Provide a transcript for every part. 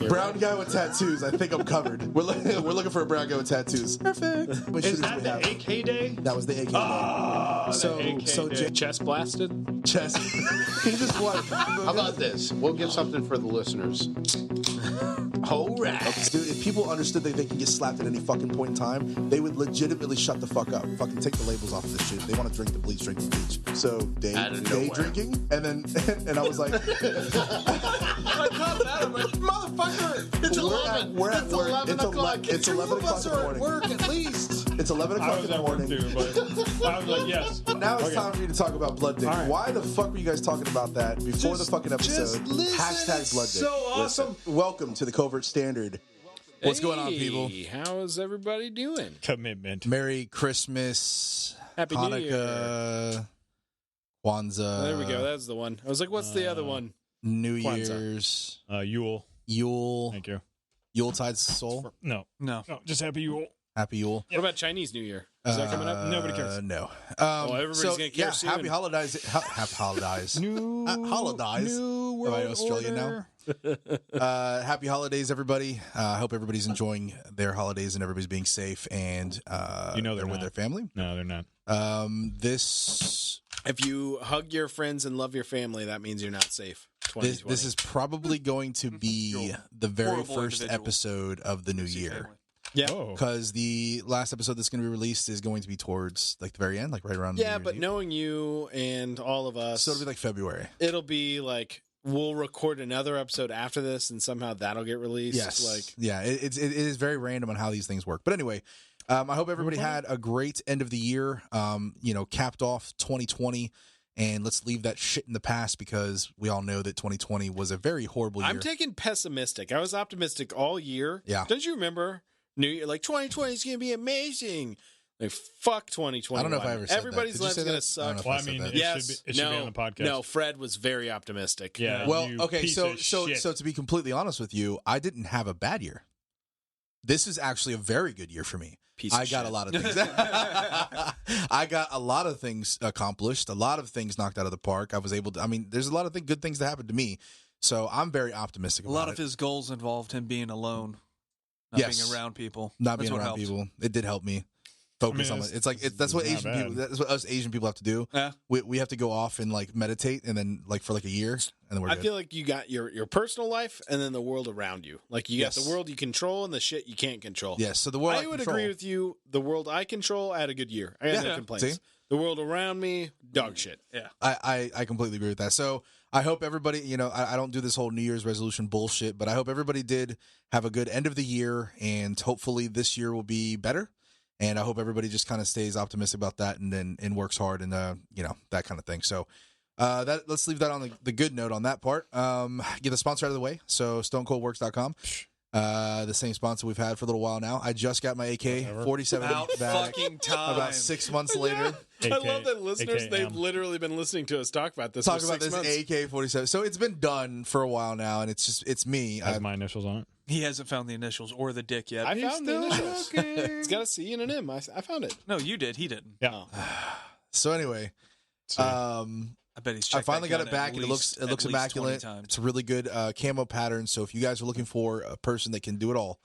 Brown guy with tattoos. I think I'm covered. We're looking for a brown guy with tattoos. Perfect. Is that the AK day? That was the AK day. So chest blasted. chest. He just won. How about this? We'll give something for the listeners. All right. Dude, if people understood that they can get slapped at any fucking point in time, they would legitimately shut the fuck up. Fucking take the labels off of this shit. They want to drink the bleach, drink the bleach. So day drinking, and I was like, I caught that. I'm like, motherfucker, it's 11. We're at It's work. 11 o'clock. It's 11 o'clock in the morning. Work at least. It's 11 I o'clock was in the at work morning. too, but I was like, yes. Now it's time for you to talk about Blood Dick. Right. Why the fuck were you guys talking about that before the fucking episode? Hashtag Blood Dick. So awesome. Listen, welcome to the Covert Standard. What's going on, people? How is everybody doing? Commitment. Merry Christmas, Happy New Hanukkah, Kwanzaa. There we go. That's the one. I was like, what's the other one? New Kwanzaa. Year's, Yule. Yule, Thank you. Yuletide Soul. No, just happy Yule. Happy Yule. What about Chinese New Year? Is that coming up? Nobody cares. No. Everybody's gonna care soon. Happy holidays. Happy holidays. Holidays. New Am I world Australian order. now? Happy holidays, everybody. I hope everybody's enjoying their holidays and everybody's being safe and they're with not. their family. No, they're not. This If you hug your friends and love your family, that means you're not safe. 2020. this is probably going to be the very Horrible first individual. episode of the new year. Yeah. Oh. Because the last episode that's going to be released is going to be towards like the very end, like right around. New Yeah, Year's but Eve. knowing you and all of us, So it'll be like February. it'll be like we'll record another episode after this, and somehow that'll get released. Yes. Like, yeah, it is very random on how these things work. But anyway, I hope everybody had a great end of the year. Capped off 2020, and let's leave that shit in the past because we all know that 2020 was a very horrible year. I'm taking pessimistic. I was optimistic all year. Yeah. Don't you remember New Year? Like 2020 is going to be amazing. Like fuck 2020. I don't know if I ever said Everybody's that. Did you life's say going to that? I don't know suck. if Well, I said mean, that. it Yes. should be on the podcast. No, Fred was very optimistic. Yeah. Well, you okay, piece so of so shit. so to be completely honest with you, I didn't have a bad year. This is actually a very good year for me. I got a lot of things. I got a lot of things accomplished, a lot of things knocked out of the park. I was able to. I mean, there's a lot of good things that happened to me, so I'm very optimistic A about lot it. of his goals involved him being alone, not Yes. being around people. Not That's being what around helped. people. It did help me focus on it. It's like that's what not Asian bad. people. That's what us Asian people have to do. Yeah. We have to go off and like meditate, and then like for like a year, and then we're I good. feel like you got your personal life and then the world around you. Like you got Yes. the world you control and the shit you can't control. Yes. So the world I would agree with you. The world I control, I had a good year. I had no Yeah. complaints. See? The world around me, dog shit. Yeah. I completely agree with that. So I hope everybody, I don't do this whole New Year's resolution bullshit, but I hope everybody did have a good end of the year, and hopefully this year will be better. And I hope everybody just kind of stays optimistic about that, and works hard, and that kind of thing. So let's leave that on the good note on that part. Get the sponsor out of the way. So stonecoldworks.com. The same sponsor we've had for a little while now. I just got my AK-47 About back fucking time. about 6 months later. I love that listeners, AKM. they've literally been listening to us talk about this Talk for about 6 this months. AK-47. So it's been done for a while now, and it's me. Has my initials on it. He hasn't found the initials or the dick yet. I found the initials. It's got a C and an M. I found it. No, you did. He didn't. Yeah. Oh. So anyway, See. I bet he's. I checked finally that got gun it back, at and it least- looks at least 20 immaculate. times. It's a really good camo pattern. So if you guys are looking for a person that can do it all,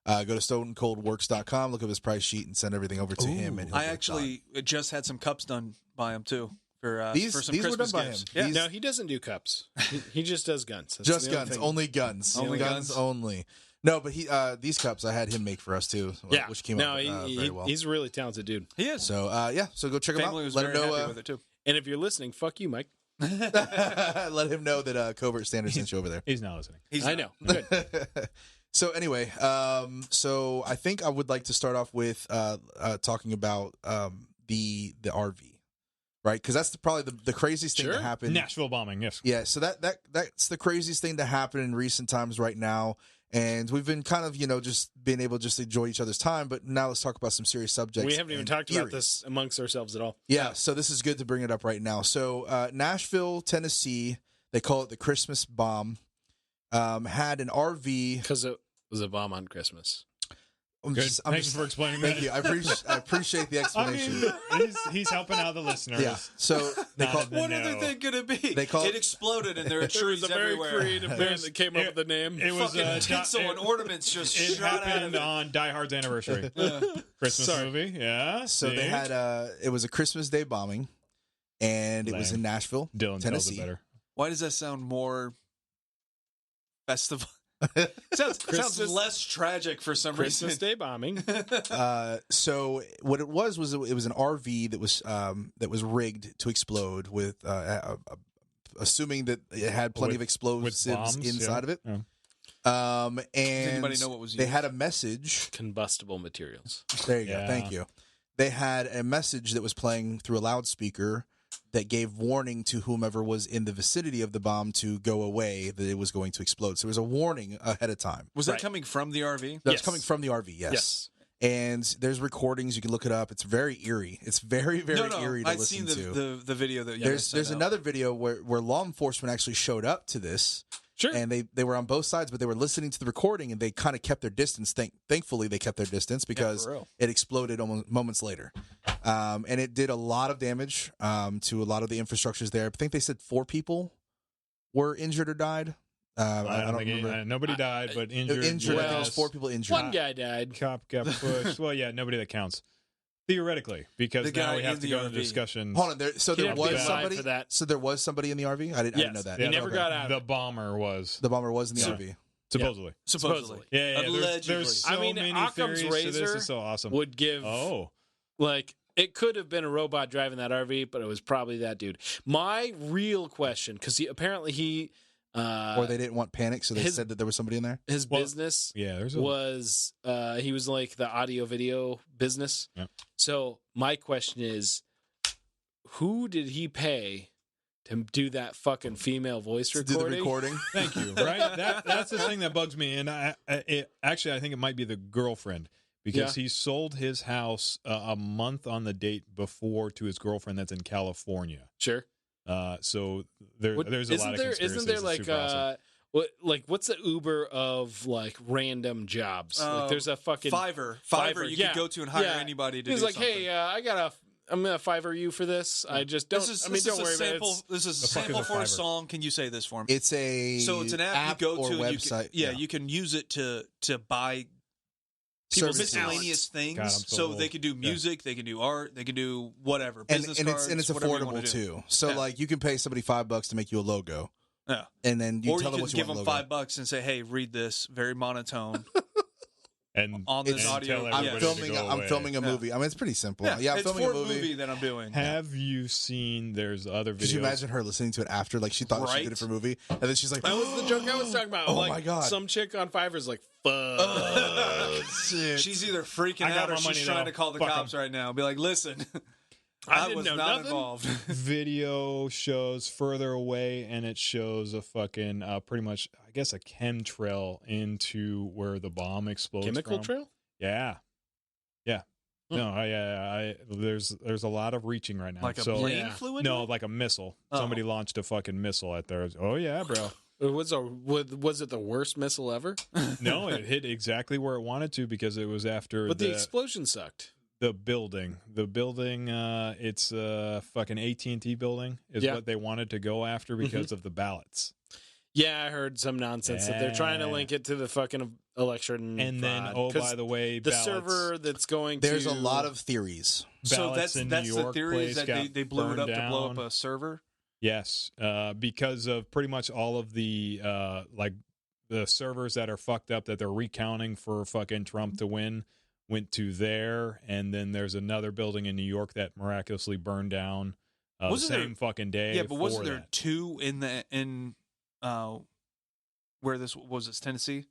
go to stonecoldworks.com, look up his price sheet, and send everything over to him. And he'll I get it actually just had some cups done by him too for These some were Christmas done by gifts. him. Yeah. These- No, he doesn't do cups. He just does guns. That's done. Just the only guns, thing. only guns, Only guns guns? only. No, but these cups I had him make for us too. Yeah. Which came no, out very well. he's a really talented dude. He is. So so go check him Family out. was Let him very know. happy with it too. And if you're listening, fuck you, Mike. Let him know that Covert Standard sent you over there. He's not listening. I know. Good. So anyway, so I think I would like to start off with talking about the RV, right? Because that's probably the craziest thing Sure. that happened. Nashville bombing. Yes. Yeah, so that's the craziest thing to happen in recent times right now, and we've been kind of just being able to just enjoy each other's time. But now let's talk about some serious subjects. We haven't even and talked about eerie. this amongst ourselves at all. Yeah, so this is good to bring it up right now. So Nashville, Tennessee, they call it the Christmas bomb. Had an RV. Because it was a bomb on Christmas. Good. Thank you for explaining Thank that. you. I appreciate the I explanation. mean, he's helping out the listeners. Yeah. So they Not call in the What other know. thing could it be? They call it exploded and there are There was trees a very everywhere. creative man that came up with the name. It was Fucking tinsel and ornaments just It shot out of happened it. on Die Hard's anniversary. Christmas Sorry. movie. Yeah. So see? they had it was a Christmas Day bombing, and it was Lame. in Nashville, Dylan Tennessee. tells it better. Why does that sound more festival? sounds less tragic for some Christmas reason. Day bombing. So what it was it was an RV that was rigged to explode with assuming that it had plenty of explosives bombs, inside of it. Yeah. And Does anybody know what was they used? had a message. Combustible materials. There you go. Yeah. Thank you. They had a message that was playing through a loudspeaker that gave warning to whomever was in the vicinity of the bomb to go away, that it was going to explode. So there was a warning ahead of time. Was that Right. coming from the RV? That's Yes. coming from the RV, yes. Yes. And there's recordings. You can look it up. It's very eerie. It's very, very No, eerie to I'd listen seen to. the video that you There's guys sent out. another video where law enforcement actually showed up to this, Sure. and they were on both sides, but they were listening to the recording, and they kind of kept their distance. Thankfully, they kept their distance because for real. it exploded almost moments later, and it did a lot of damage to a lot of the infrastructures there. I think they said 4 people were injured or died. I don't think remember. nobody died, but injured. Injured. I think yes. there's 4 people injured. One guy died. Cop got pushed. Well, yeah, nobody that counts. Theoretically, because The now guy we have in to the go into RV. discussion. Hold on. There He'd there have to was be alive somebody for that. So there was somebody in the RV. I didn't know Yes. that. He never Okay. got out. The bomber was The bomber was in the Yeah. RV. supposedly. supposedly. Yeah, Allegedly. there's so I mean, many Occam's theories to this. razor It's so awesome. Would give like it could have been a robot driving that RV, but it was probably that dude. My real question, because apparently he Or they didn't want panic, so they his- said that there was somebody in there. his Well, business Yeah, there's a was he was like the audio video business. Yep. So my question is, who did he pay to do that fucking female voice To do the recording? recording. Thank you. Right, that's the thing that bugs me, and I think it might be the girlfriend because he sold his house a month on the date before to his girlfriend that's in California. Sure. So there's a lot of conspiracies. Isn't there It's like super awesome. what's the Uber of like random jobs? Like there's a fucking Fiverr you yeah. could go to and hire Yeah. anybody to He's do like, something. hey, I'm gonna Fiverr you for this. I just don't. This I mean, don't is worry a sample. about it. This is a The fuck is sample a for a Fiverr? song. Can you say this for me? It's a So it's an app you go or to. And website. you can use it to buy Services. miscellaneous things. God, I'm so so old. they can do music, they can do art, they can do whatever. and Business and cards, it's whatever you affordable wanna do. too. So Yeah. like you can pay somebody $5 to make you a logo, Yeah. and then you Or tell you them could what you give want. them logo. $5 and say, "Hey, read this, very monotone." And on this It's- audio. tell I'm everybody Yeah. to filming. go I'm away. filming a Yeah. movie. I mean, it's pretty simple. Yeah, I'm it's filming for a movie. that I'm doing. Have you seen? There's other videos. Could you imagine her listening to it after? Like she thought she Right? did it for a movie, and then she's like, That was the joke I was talking about. Oh like, my God. Some chick on Fiverr's like, fuck. shit. She's either freaking I got out or my money, she's trying though. to call the Fuck 'em. cops right now. Be like, listen, I I didn't was know not nothing. involved. Video shows further away, and it shows a fucking pretty much, I guess, a chemtrail into where the bomb explodes. Chemical from. trail? Yeah. No, there's a lot of reaching right now. Like a so, plane Yeah. flew into No, it? like a missile. Oh. Somebody launched a fucking missile at there. Oh yeah, bro. Was it the worst missile ever? No, it hit exactly where it wanted to because it was after But the explosion sucked. the building. The building, it's a fucking AT&T building is Yeah. what they wanted to go after because of the ballots. Yeah, I heard some nonsense that they're trying to Yeah. link it to the fucking election. And then, fraud. oh, 'Cause by the way, the ballots, server that's going There's to a lot of theories. So ballots that's in the New York theory is place that got they blew it up burned to blow up down. a server. Yes, because of pretty much all of the like the servers that are fucked up that they're recounting for fucking Trump to win went to there, and then there's another building in New York that miraculously burned down the Wasn't there- same fucking day. Yeah, but wasn't for there that. two in where this was? This Tennessee.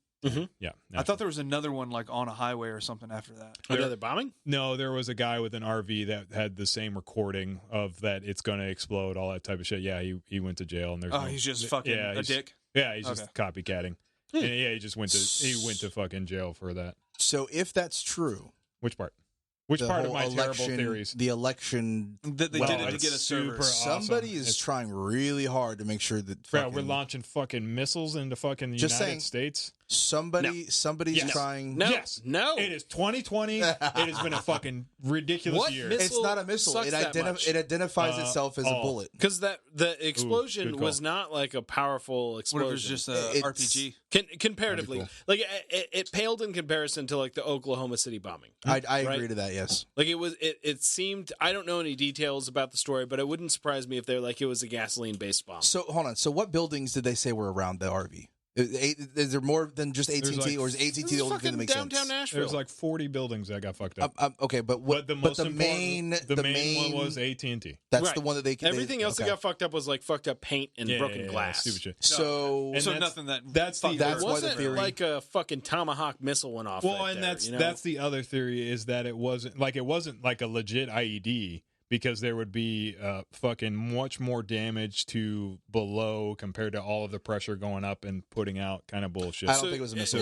Yeah, I thought there was another one like on a highway or something after that. another bombing. no, there was a guy with an RV that had the same recording of that it's going to explode, all that type of shit. Yeah, he went to jail, and there's Oh, no- he's just fucking yeah, a he's- dick. Yeah, he's Okay. just copycatting. And yeah, he went to fucking jail for that. So if that's true, Which part? Which the part of whole my terrible election, theories? the election, That they Well, did it to it's get a server. super awesome. somebody is It's- trying really hard to make sure that. Bro, Fucking, we're launching fucking missiles into fucking the Just United saying. States. Somebody's Yes. trying. No, Yes. no. It is 2020. It has been a fucking ridiculous What year. missile It's not a missile. sucks It, that much? it identifies itself as a bullet. Because the explosion good call. was not like a powerful explosion. What if it was just a It's- RPG? Comparatively, That'd like it paled in comparison to like the Oklahoma City bombing. I Right? agree to that. Yes. Like it seemed. I don't know any details about the story, but it wouldn't surprise me if they're like it was a gasoline based bomb. So hold on. So what buildings did they say were around the RV? Is there more than just AT&T, like- or is AT&T This the is only thing fucking that makes downtown sense? Nashville. There's like 40 buildings that got fucked up. Okay, but what? but the but most the important, main, the main one was AT&T. That's Right. the one that they. Everything else okay. that got fucked up was like fucked up paint and broken glass. Stupid shit. So And So that's- nothing that that's the- fucked that's It her. why the wasn't theory- like a fucking Tomahawk missile went off. Well, right and there, that's you know? that's the other theory is that it wasn't like a legit IED because there would be fucking much more damage to below compared to all of the pressure going up and putting out kind of bullshit. I don't think it was a missile.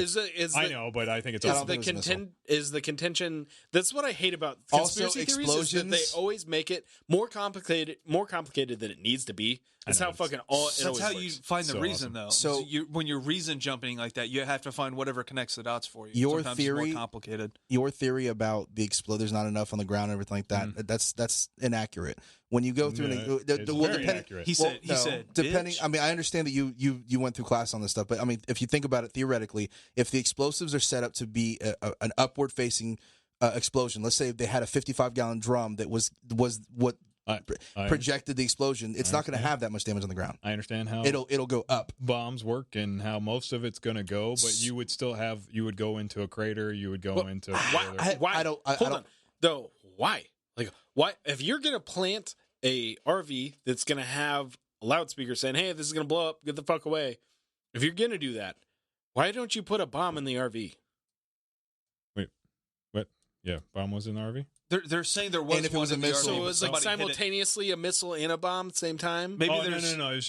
I know, but I think it's I Is don't the, think it was a missile. is the contention? That's what I hate about Also, conspiracy theories. Is that they explosions- always make it more complicated than it needs to be. That's I know, how fucking all. It That's always how works. you find the So reason, awesome. though. So- when you're reason jumping like that, you have to find whatever connects the dots for you. Your Sometimes theory- it's more complicated. Your theory about the explode, there's not enough on the ground and everything like that. That's inaccurate. When you go through, Yeah, well, it's very depending, accurate. He said. He no, said. depending. Bitch. I mean, I understand that you went through class on this stuff, but I mean, if you think about it theoretically, if the explosives are set up to be an upward facing explosion, let's say they had a 55-gallon drum that was what I projected the explosion, it's not going to have that much damage on the ground. I understand how It'll go up. bombs work and how most of it's going to go, but you would still have you would go into a crater, you would go into further- Why? I don't- I hold don't- on. Though, why? Like, why? If you're gonna plant a RV that's gonna have a loudspeaker saying, "Hey, this is gonna blow up. Get the fuck away." If you're gonna do that, why don't you put a bomb in the RV? What? Yeah, bomb was in the RV. They're saying there was And if it one was a in the missile- RV, So it but was like somebody hit it. simultaneously a missile and a bomb at the same time. Maybe Oh, there's no. It was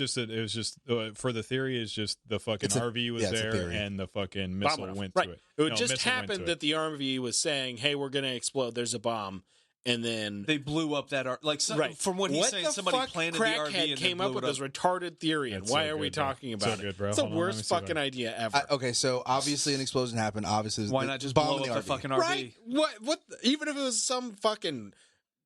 just for the theory is just the fucking It's a- RV was yeah, it's a there theory. and the fucking Bomb missile went off. went right. to it. It would No, just missile went happen to that it. the RV was saying, "Hey, we're gonna explode. There's a bomb," and then they blew up that like right from what he's saying. the Somebody fuck planted the RV crackhead and came then up blew with it this up. retarded theory, and That's why so are we good, bro. talking So about good, it? bro. It's the Hold on, let me worst see if I- fucking idea ever. Okay, so obviously an explosion happened. Obviously, Why not just bomb blow in up the RV. fucking RV? Right? What? Even if it was some fucking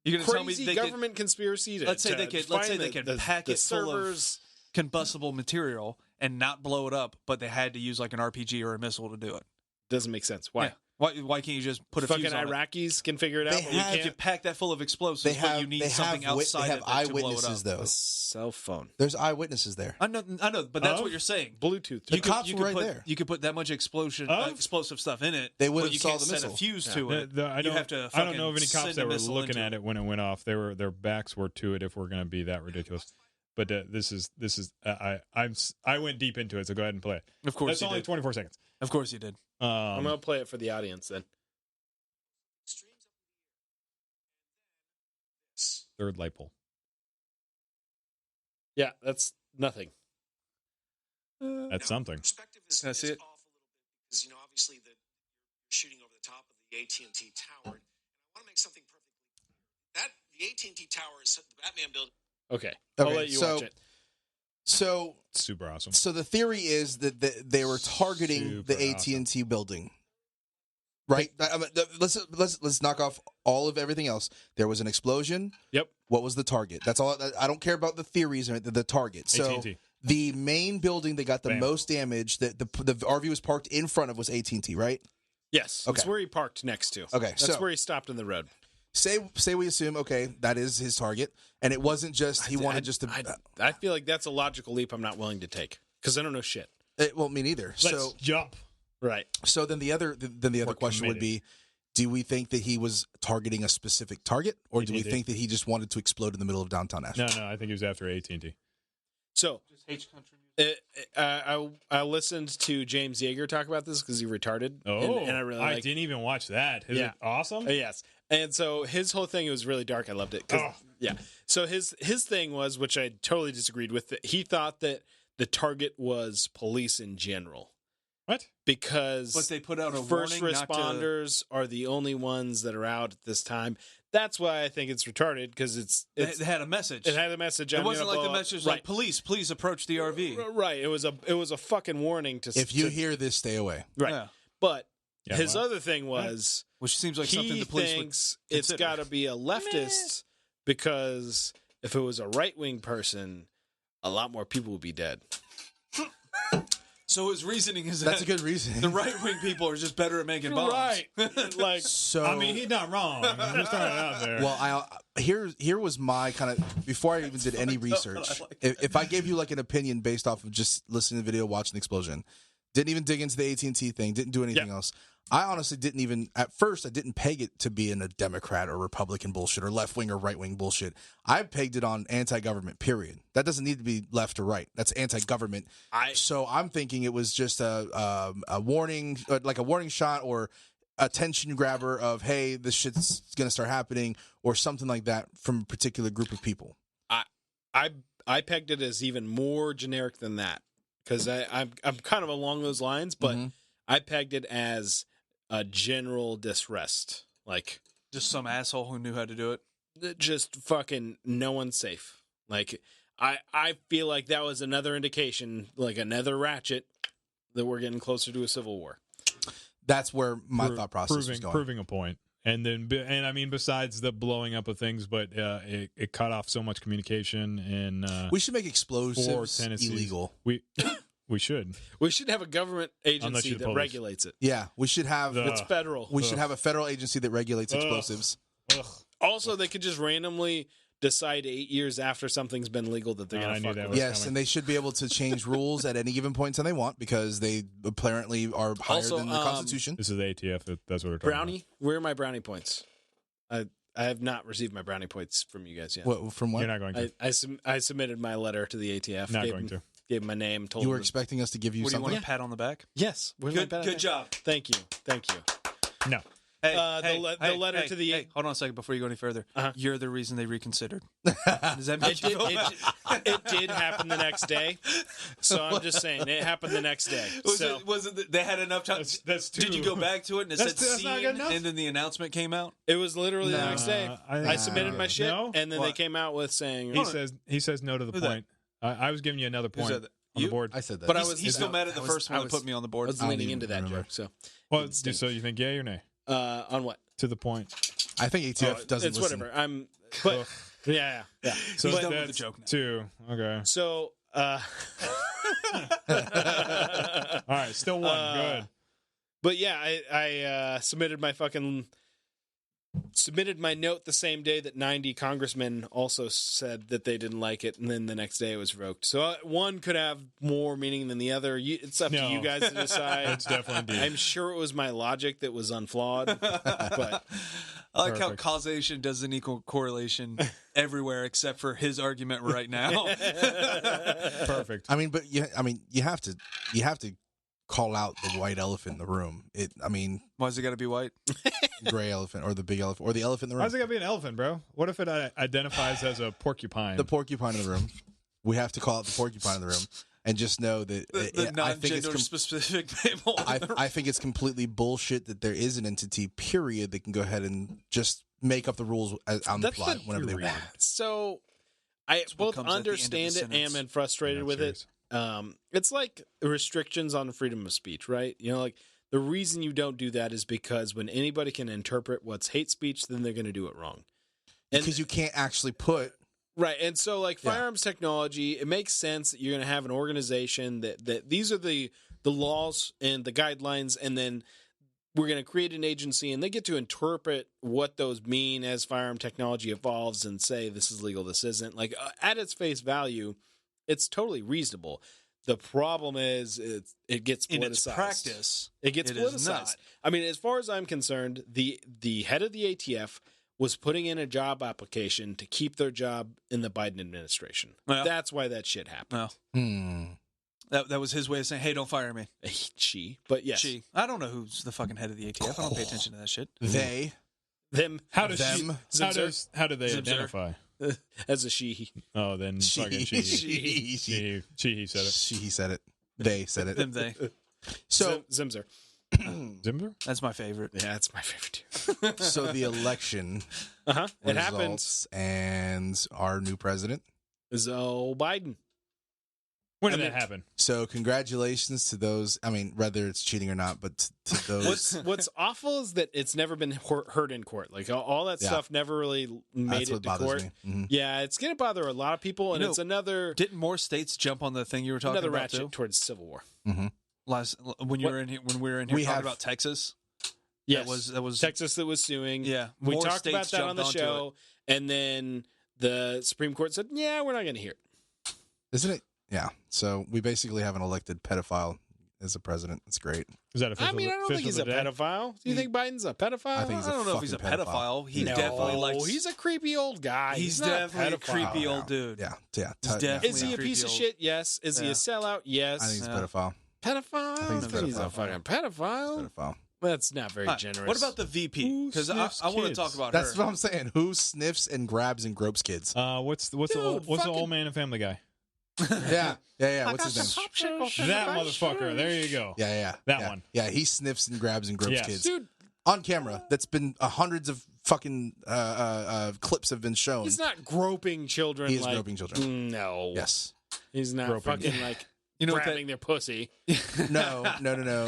You're gonna tell me crazy they government conspiracy to Let's say they could. Let's say find they could the pack it full servers. of combustible material and not blow it up, but they had to use like an RPG or a missile to do it. Doesn't make sense. Why? Yeah. Why can't you just put a Fucking fuse on it? Iraqis can figure it out. They but we have- You can't. pack that full of explosives, They have but you need they something have wit- outside they have of it to blow it eyewitnesses up. though. A cell phone, There's eyewitnesses there. I know, but that's what you're saying. Bluetooth. The cops were right put, there. You could put that much explosive stuff in it. They would but have you saw can't the set a missile. fuse Yeah. to it. I You don't, have to I don't fucking know of any send cops a that were missile looking into at it when it went off. Their backs were to it. If we're going to be that ridiculous, but this is I went deep into it. So go ahead and play it. Of course, That's you only did. 24 seconds. Of course, you did. I'm gonna play it for the audience then. Third light pole. Yeah, that's nothing. That's something. Perspective is That's it. off a little bit because obviously you're shooting over the top of the AT&T tower. And I want to make something perfectly clear. That the AT&T tower is the Batman building. Okay, Okay, I'll let you so- watch it. So Super awesome. So the theory is that they were targeting the Super AT&T building, right? I mean, let's knock off all of everything else. There was an explosion. Yep. What was the target? That's all. I don't care about the theories or the target. So AT&T. the main building that got the Bam. most damage that the RV was parked in front of was AT&T, right? Yes, that's Okay. where he parked next to. Okay, that's so- where he stopped in the road. Say we assume that is his target, and it wasn't just he wanted just to. I feel like that's a logical leap I'm not willing to take because I don't know shit. Well, me neither. Let's jump. Right. So then the other question would be, do we think that he was targeting a specific target, or do we AT&T. think that he just wanted to explode in the middle of downtown Nashville? No, I think he was after AT&T. So Just hates country music. I listened to James Yeager talk about this because he retarded. Oh, and I really I like. didn't even watch that. Is Yeah. it awesome? Yes, and so his whole thing was really dark. I loved it. 'Cause- Oh. Yeah. So his thing was, which I totally disagreed with. That he thought that the target was police in general What? because But they put out a first warning not to- responders are the only ones that are out at this time. That's why I think it's retarded, because It had a message. it had a message. It wasn't like the message like, police, please approach the RV. Right. It was a fucking warning to. If you hear this, stay away. Right. Yeah. But Yeah, his well, other thing was Which seems like he something the police thinks would it's consider. got to be a leftist, because if it was a right wing person, a lot more people would be dead. So his reasoning is That's that a good reason. the right-wing people are just better at making bombs. Right. Like, So I mean, he's not wrong. I'm just throwing it out there. well, here was my kind of before I even did any research. If I gave you like an opinion based off of just listening to the video, watching the explosion, didn't even dig into the AT&T thing, didn't do anything else. I honestly didn't even at first. I didn't peg it to be in a Democrat or Republican bullshit or left wing or right wing bullshit. I pegged it on anti-government. Period. That doesn't need to be left or right. That's anti-government. So I'm thinking it was just a warning, like a warning shot or attention grabber of, hey, this shit's gonna start happening or something like that from a particular group of people. I pegged it as even more generic than that, because I'm kind of along those lines, but I pegged it as a general disrest, like Just some asshole who knew how to do it. just fucking no one's safe. Like I feel like that was another indication, like another ratchet, that we're getting closer to a civil war. That's where my thought process was going. Proving a point. And then, and I mean, besides the blowing up of things, but it cut off so much communication. And We should make explosives illegal. We should. We should have a government agency that police. regulates it. Yeah, we should have. It's federal. We should have a federal agency that regulates explosives. Ugh. Also, they could just randomly decide 8 years after something's been legal that they're I going to knew fuck that with. was Yes, coming. and they should be able to change rules at any given point in time they want because they apparently are higher Also, than the Constitution. This is the ATF. That's what we're talking Brownie, where are my brownie points? I have not received my brownie points from you guys yet. What, from about. what? You're not going to. I submitted my letter to the ATF. Not gave going them, to. Gave them my name. Told You were them. expecting us to give you What do you something? want, a pat on the back? Yes. Where's my Good job. Thank you. Thank you. No. Hey, the letter to the- Hey, hold on a second before you go any further. Uh-huh. You're the reason they reconsidered. Does that make It you did, feel bad? it did happen the next day. So I'm just saying, it happened the next day. Was it they had enough time? That's too. Did you go back to it and it That's- said that's not seen, good enough? and then the announcement came out? It was literally the next day. I submitted my shit, No? and then What? they came out with saying, He says no to the Who's that? point. I was giving you another Who point said that? on You? the board. I said that. But I He's, was- he's still mad at I the was- first one I that was- put me on the I board. was don't leaning even into that remember. joke. So, Well, it stinks. so you think yay or nay? On what? To the point. I think ATF doesn't It's listen. whatever. But yeah. So He's done with that's the joke now. 2. Okay. So, All right. Still 1. Good. but yeah, I submitted my note the same day that 90 congressmen also said that they didn't like it, and then the next day it was revoked. So one could have more meaning than the other. It's up to No. you guys to decide. It's definitely deep. I'm sure it was my logic that was unflawed, but I like how Perfect. causation doesn't equal correlation everywhere except for his argument right now. Perfect. I mean, but you have to call out the white elephant in the room. Why's it got to be white? Gray elephant or the big elephant or the elephant in the room. How's it gonna be an elephant, bro? What if it identifies as a porcupine? The porcupine in the room. We have to call out the porcupine in the room and just know that The I think it's non-gender specific people. I think it's completely bullshit that there is an entity, period, that can go ahead and just make up the rules on the fly whenever they want. So I what both comes at the end of the understand it sentence. and am frustrated I'm with serious. it. It's like restrictions on freedom of speech, right? Like the reason you don't do that is because when anybody can interpret what's hate speech, then they're going to do it wrong. Because you can't actually put Right, and so like firearms technology, it makes sense that you're going to have an organization that these are the laws and the guidelines, and then we're going to create an agency, and they get to interpret what those mean as firearm technology evolves and say this is legal, this isn't. Like at its face value, it's totally reasonable. The problem is it gets politicized. In its practice, It gets it is politicized. not. I mean, as far as I'm concerned, the head of the ATF was putting in a job application to keep their job in the Biden administration. Well. That's why that shit happened. No, that was his way of saying, "Hey, don't fire me." She, but yes, She. I don't know who's the fucking head of the ATF. I don't pay attention to that shit. they. them. How does Them. how do they Zimzer. identify? As a she. Oh, then fucking she. She said it. He said it. They said Them it. they. So Zimzer. Zimmer? That's my favorite. Yeah, that's my favorite too. So the election It happened. results and our new president. So Biden. When did that happen? So congratulations to those. I mean, whether it's cheating or not, but to those. What's awful is that it's never been heard in court. Like all that stuff never really made That's it what to bothers court. me. Mhm. Yeah, it's gonna bother a lot of people, and You know, it's another Didn't more states jump on the thing you were talking another about ratchet too? towards civil war. When you were in here, when we were in here We talking have- about Texas. Yes, that was Texas that was suing. Yeah, we more talked about states that on the jumped onto show, and then the Supreme Court said, "Yeah, we're not gonna hear it." Isn't it? Yeah. So we basically have an elected pedophile as a president. It's great. Is that official? I mean, I don't think he's a official today? pedophile. Do you think Biden's a pedophile? I think he's I don't know if he's a fucking pedophile. He No, definitely likes. he's a creepy old guy. He's not definitely a pedophile. creepy old dude. Yeah. He's definitely Is he a creepy piece of old- shit? Yes. Is he a Yeah. sellout? Yes. I think he's a Yeah. pedophile. pedophile. I think he's a He's a pedophile. fucking pedophile. Pedophile. That's not very All right, generous. What about the VP? Who Because I sniffs want to kids? talk about That's her. what I'm saying. Who sniffs and grabs and gropes kids? What's the Dude, what's the fucking- old man and Family Guy? Yeah. What's his name? That motherfucker. There you go. Yeah. That one. Yeah, he sniffs and grabs and gropes Yes. kids dude? on camera. That's been hundreds of fucking clips have been shown. He's not groping children. He is like, groping children. No. Yes. He's not Groping. fucking like You know what grabbing their pussy. No,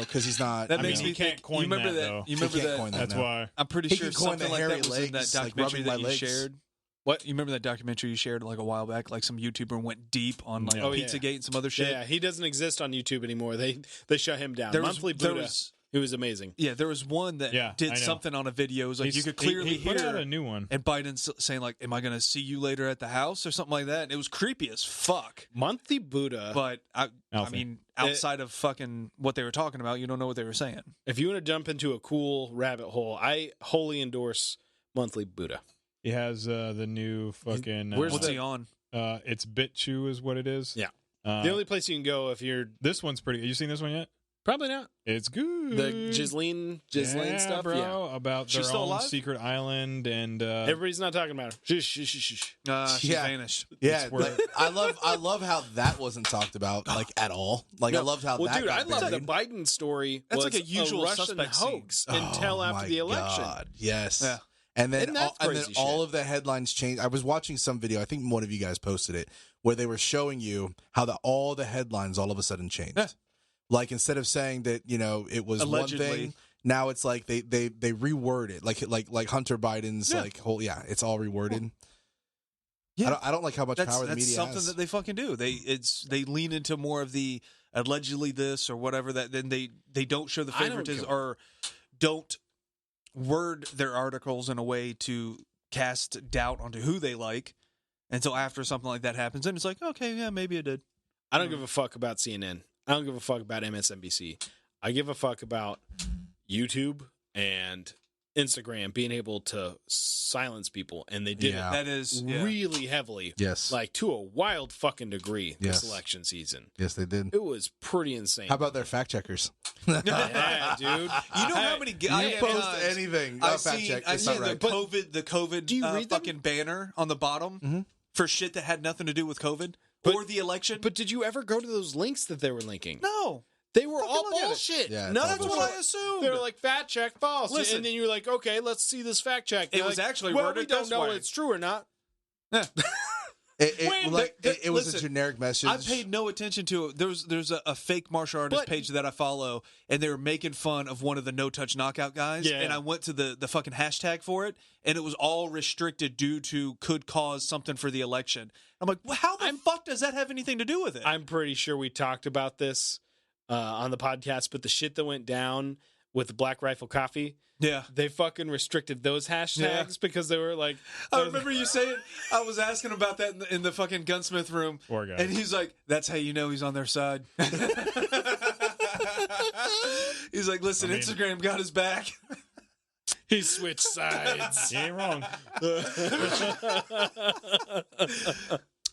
because he's not. That I makes mean, me he can't think. coin You remember that, that? though. You remember He can't that? coin that. That's No. why. I'm pretty He sure can coin something the like hairy that was in that legs, like documentary rubbing my that you legs. shared. What? You remember that documentary you shared like a while back? Like some YouTuber went deep on like Oh, yeah. Pizzagate and some other shit. Yeah, he doesn't exist on YouTube anymore. They shut him down. There was- Monthly there Buddha. was- It was amazing. Yeah, there was one that Yeah, I did know. something on a video. It was like you could clearly he put hear out a new one. and Biden's saying like, "Am I going to see you later at the house?" or something like that. And it was creepy as fuck. Monthly Buddha. But I Alfie. mean, outside of fucking what they were talking about, you don't know what they were saying. If you want to jump into a cool rabbit hole, I wholly endorse Monthly Buddha. He has the new fucking. Where's What's the- he on? It's BitChute is what it is. Yeah. Uh, The only place you can go if you're this one's pretty. Have you seen this one yet? probably not It's good. the Ghislaine yeah, stuff. bro. Yeah, About She's their still own alive? secret island and everybody's not talking about her. Shh, shh, shh, shh, shh. She Yeah. vanished. Yeah, where- like, I love how that wasn't talked about like at all. Like I No. loved how well, that dude, got I love the buried. Biden story. That's was like a usual Russian suspect scene. hoax until Oh, after my the election. God. Yes. Yeah. And then, Isn't that and then crazy all shit? of the headlines changed. I was watching some video. I think one of you guys posted it, where they were showing you how all the headlines all of a sudden changed. Yeah. Like instead of saying that it was Allegedly. one thing, now it's like they reword it. Like Hunter Biden's Yeah. like whole it's all reworded. Yeah. I don't like how much power the That's media something has. that they fucking do. They lean into more of the allegedly this or whatever that then they don't show the I don't favoritism care. or don't word their articles in a way to cast doubt onto who they like until after something like that happens. And it's like, okay, yeah, maybe it did. I don't give a fuck about CNN. I don't give a fuck about MSNBC. I give a fuck about YouTube and Instagram being able to silence people, and they did Yeah. That is it really heavily, Yes. like to a wild fucking degree. Yes. This election season, Yes, they did. it was pretty insane. How about their fact checkers? yeah, dude? You know how many guys You post anything. I've fact seen, check. I've It's not seen right. the COVID Do you read them? fucking banner on the bottom Mhm. for shit that had nothing to do with COVID But- or the election. But did you ever go to those links that they were linking? no, They were Fucking all look at it. bullshit. Yeah, it's none all of what bullshit. I assumed. They were like fact check false, Listen. and then you're like, okay, let's see this fact check. It They're was like, actually well, worded we don't this know way. if it's true or not. It was a listen, generic message. I paid no attention to it. There's a fake martial artist But- page that I follow, and they were making fun of one of the no touch knockout guys. Yeah. And I went to the fucking hashtag for it, and it was all restricted due to could cause something for the election. I'm like, well, how the fuck does that have anything to do with it? I'm pretty sure we talked about this on the podcast, but the shit that went down with the Black Rifle Coffee, yeah. they fucking restricted those hashtags Yeah. because they were like, I remember you saying, I was asking about that in the fucking gunsmith room. Poor guy. And he's like, that's how you know he's on their side. He's like, listen, I mean- Instagram got his back. he switched sides. You ain't wrong.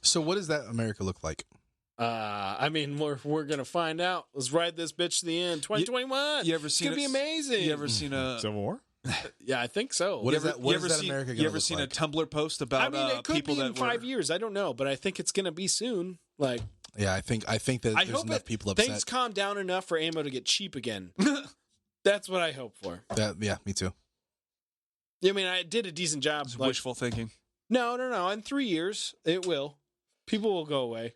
So what does that America look like? I mean, we're gonna find out. Let's ride this bitch to the end. 2021. You ever it's seen gonna be it- amazing. You ever seen a Civil War? Yeah, I think so. What you is ever, that? What you is ever that seen, America you gonna ever look seen like? a Tumblr post about I mean, it could people be in that 5 were, years. I don't know, but I think it's gonna be soon. Like, Yeah, I think that I there's hope enough people upset. things calm down enough for ammo to get cheap again. That's what I hope for. Yeah, me too. I mean, I did a decent job. It's Like, wishful thinking. no. In 3 years, it will. People will go away.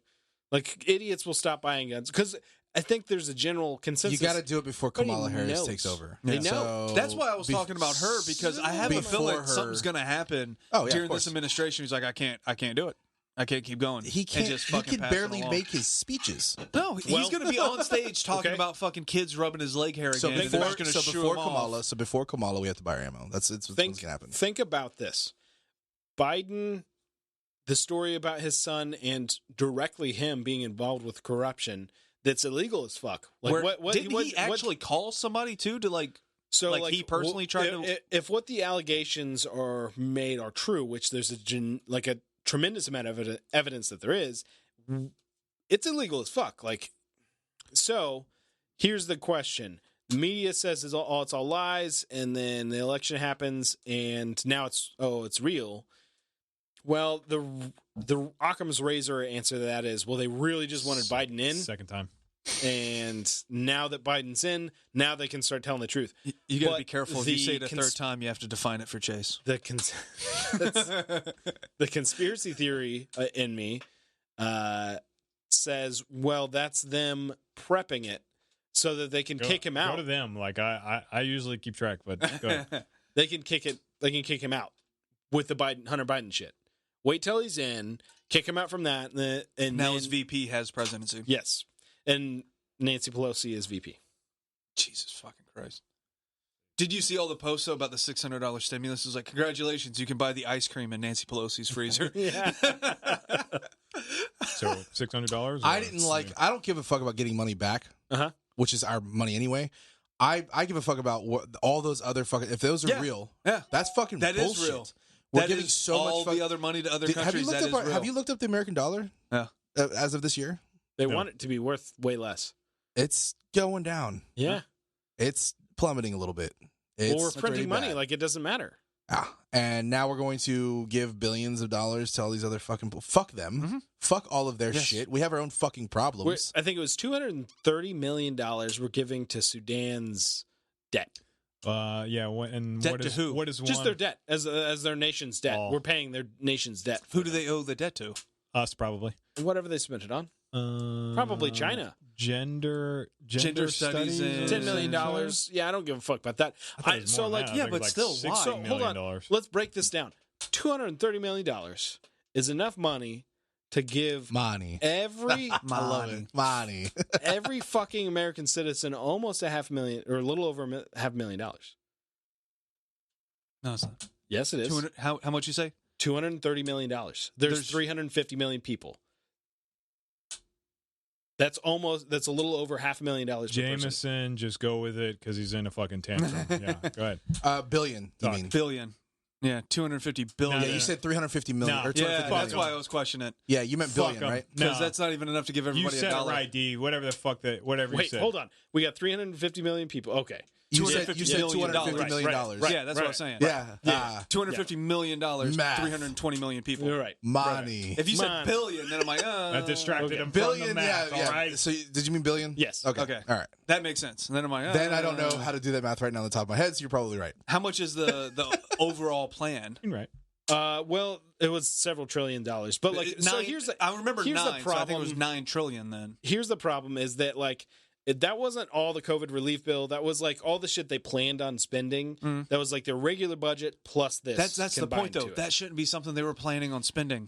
Like, idiots will stop buying guns. Because I think there's a general consensus. You got to do it before Nobody Kamala Harris knows. takes over. They know. So That's why I was talking about her, because I have a before feeling her- something's going to happen of during course. this administration. He's like, I can't do it. I can't keep going. He And can't. just He fucking can pass it barely along. make his speeches. No, he's Well- going to be on stage talking Okay. about fucking kids rubbing his leg hair again. So and they're before, just gonna shoo him off. before Kamala, we have to buy our ammo. That's what's going to happen. Think about this. Biden, the story about his son and directly him being involved with corruption that's illegal as fuck. Like Where- what didn't what- he what- actually call somebody too to like? so like, he personally tried to- if what the allegations are made are true, which there's a tremendous amount of evidence that there is, it's illegal as fuck. Like, so here's the question. The media says it's all lies, and then the election happens, and now it's real. Well, the Occam's razor answer to that is, well, they really just wanted Biden in, Second time. and now that Biden's in, now they can start telling the truth. You got to But be careful. If you the say it a third time, you have to define it for Chase. The the conspiracy theory in me says, well, that's them prepping it so that they can kick him Go out. to them. Like I usually keep track, but go ahead. They can kick him out with the Hunter Biden shit. Wait till he's in, kick him out from that, and Now then, his VP has presidency. yes, and Nancy Pelosi is VP. Jesus fucking Christ. Did you see all the posts though, about the $600 stimulus? It was like, congratulations, you can buy the ice cream in Nancy Pelosi's freezer. Yeah. So $600. I didn't like. I don't give a fuck about getting money back, Uh-huh. which is our money anyway. I give a fuck about what all those other fucking. If those are Yeah. real, Yeah. that's fucking That is bullshit. real. We're That giving is so all much the other money to other Have you countries. looked That up? is real. Have you looked up the American dollar? Yeah. As of this year, They No. want it to be worth way less. it's going down. Yeah. It's plummeting a little bit. It's Well, we're pretty printing money. bad. Like, it doesn't matter. And now we're going to give billions of dollars to all these other fucking people. Fuck them. Mhm. Fuck all of their Yes. shit. We have our own fucking problems. I think it was $230 million we're giving to Sudan's debt. Yeah. And Debt what to is who? what is Just one? their debt as their nation's debt. Oh. We're paying their nation's debt. Who do they owe the debt to? Us probably. Whatever they spent it on. Probably China. Gender studies and- $10 million. Yeah, I don't give a fuck about that. I thought it was more than that. I yeah, think it but was still, like why? $60 So, hold million on. dollars. Let's break this down. $230 million is enough money to give Money. every I love it. Money. every fucking American citizen almost $500,000 or a little over $500,000. No, it's not. Yes, it is. 200, how much you say? $230 million. There's There's- 350 million people. That's a little over $500,000 per person. Jameson, just go with it because he's in a fucking tantrum. Yeah, go ahead. Billion, you Talk. mean? Billion. Yeah, 250 billion. Yeah, you said 350 million. No. Or 250 Yeah, that's million. why I was questioning it. Yeah, you meant Fuck billion, 'em. right? Because No. that's not even enough to give You everybody said a it dollar. right, D. Whatever the fuck whatever you Wait, said. hold on. We got 350 million people. Okay. You said $250 million. $250 million. Right. Yeah, that's what I was saying. Yeah. Yeah. $250 million, Math. 320 million people. You're right. Money. If you said Man. billion, then I'm like, That distracted Okay. him from the Billion, math, yeah. all right? So did you mean billion? Yes. Okay. Okay. All right. that makes sense. And then I'm like, Then I don't know how to do that math right now on the top of my head, so you're probably right. How much is the overall plan? You're right. Well, it was several $1 trillion, but like, so I remember here's 9, the so I think it problem. was 9 trillion then. Here's the problem: is that like that wasn't all the COVID relief bill. That was like all the shit they planned on spending. Mm. That was like their regular budget plus this. That's the combined point, though. to it. That shouldn't be something they were planning on spending.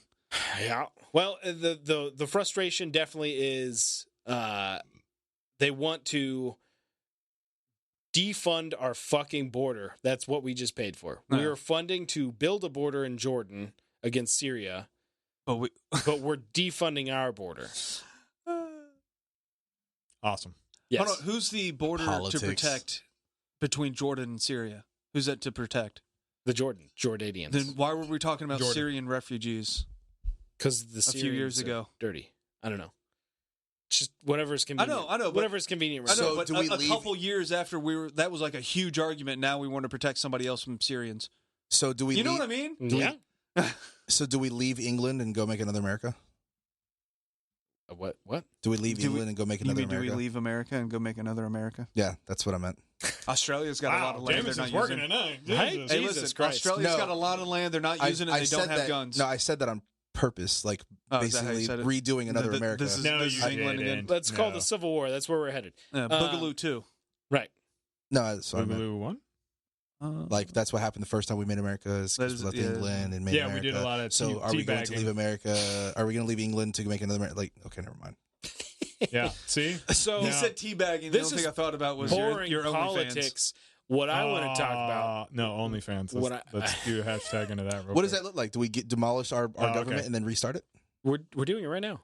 Yeah. Well, the frustration definitely is they want to defund our fucking border. That's what we just paid for. We Yeah. are funding to build a border in Jordan against Syria, But but we're defunding our border. Awesome. Yes. Hold on, who's the border Politics. to protect between Jordan and Syria? Who's that to protect? The Jordanians. Then why were we talking about Jordan. Syrian refugees Because the a few years Syrians are ago? dirty. I don't know. Just whatever's convenient. I know, but- Whatever's convenient. I Right know, So but do we a leave- couple years after that was like a huge argument. Now we want to protect somebody else from Syrians. So do we? You know leave, what I mean? now. Yeah. So do we leave England and go make another America? What? Do we leave Do we- England and go make You another mean do America? we leave America and go make another America? Yeah, that's what I meant. Australia's got a lot of land they're not working using. tonight. Right? Jesus. Hey, Jesus listen, Christ. Australia's No. got a lot of land they're not using, and they don't said have that, guns. No, I said that on purpose, like Oh, is that how you basically said it? redoing another America. This is, No, this you is England again. didn't. Let's call No. the Civil War. That's where we're headed. Boogaloo too. Right. No, that's what I meant. Boogaloo one? Like that's what happened the first time we made America. Is That 'cause is- we left yeah. England and made Yeah, America. we did a lot of So are we going to teabagging. leave America? Are we going to leave England to make another America? Like, okay, never mind. Yeah. See? So He said teabagging. The This only is thing I thought about was boring your OnlyFans. politics. What I want to talk about. No, OnlyFans. What Let's do a hashtag into that real What does quick. that look like? Do we demolish our government okay. and then restart it? We're doing it right now.